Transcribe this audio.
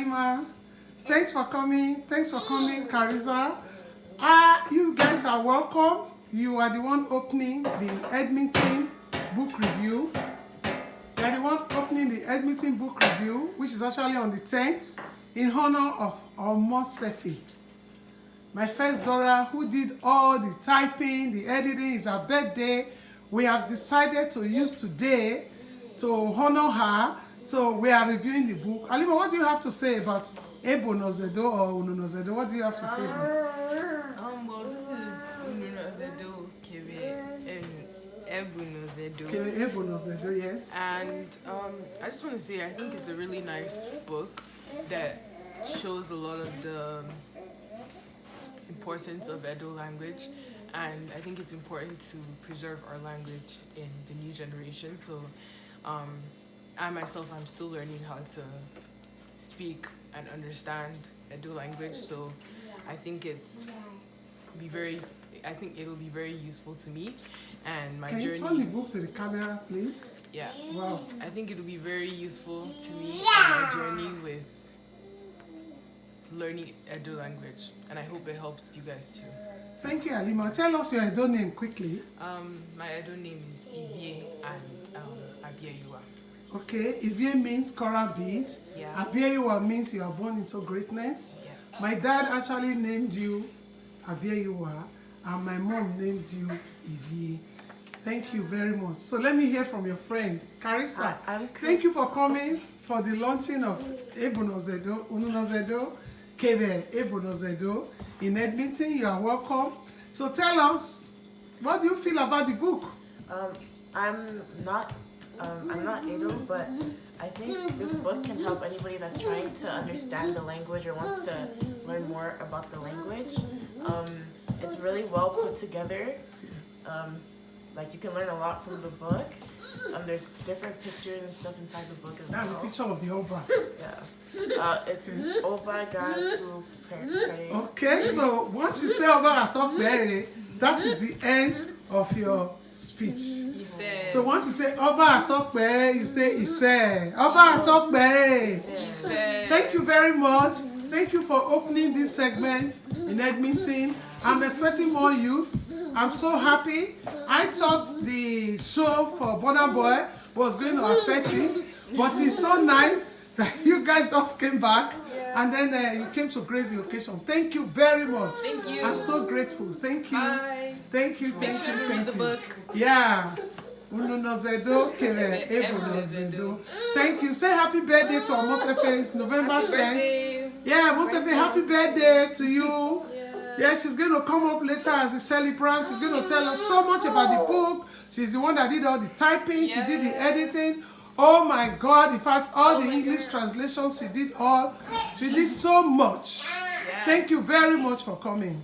Halima. Thanks for coming. Thanks for coming, Carrisa. You guys are welcome. You are the one opening the Edmonton book review. You are the one opening the Edmonton book review, which is actually on the 10th, in honor of Ununozędo. My first daughter, who did all the typing, the editing, is her birthday. We have decided to use today to honor her. So we are reviewing the book. Halima, what do you have to say about Ebonozędo or Ununozędo? What do you have to say about it? Well, this is Ununozędo, Kevbę, and Ebonozędo. Ebonozędo, yes. And I just want to say, I think it's a really nice book that shows a lot of the importance of Ędo language, and I think it's important to preserve our language in the new generation. So I myself, I'm still learning how to speak and understand Ędo language, so I think it'll be very useful to me and my journey. Can you turn the book to the camera, please? Yeah. Wow. I think it'll be very useful to me in my journey with learning Ędo language, and I hope it helps you guys too. Thank you, Halima. Tell us your Ędo name quickly. My Ędo name is Ivie and Abięyuwa. Okay, Ivie means coral bead. Yeah. Abięyuwa means you are born into greatness. Yeah. My dad actually named you Abięyuwa, and my mom named you Ivie. Thank you very much. So let me hear from your friends. Carrisa, thank you for coming for the launching of Ebonozędo, Ununozędo, Kevbę, Ebonozędo in Edmonton. You are welcome. So tell us, what do you feel about the book? I'm not Ędo, but I think this book can help anybody that's trying to understand the language or wants to learn more about the language. It's really well put together. Like, you can learn a lot from the book. There's different pictures and stuff inside the book as well. That's a picture of the Oba. Yeah. It's Oba God to pray. Okay, so once you say Oba Atokbere, that is the end of your speech. So once you say Oba Atokbere, you say Ise. Oba Atokbere. Thank you very much. Thank you for opening this segment in Edmonton. I'm expecting more youths. I'm so happy. I thought the show for Burna Boy was going to affect it, but it's so nice that you guys just came back and then you came to grace the occasion. Thank you very much. Thank you. I'm so grateful. Thank you. Bye. Thank you. Make sure to read the book. Yeah. Ununozędo, Kevbę, Ebonozędo. Thank you. Say happy birthday to Ununozędo. It's November 10th. Yeah, Ununozędo, happy birthday to you. Yeah, she's going to come up later as a celebrant. She's going to tell us so much about the book. She's the one that did all the typing. She did the editing. Oh my God. In fact, all the English translations, she did all. She did so much. Thank you very much for coming.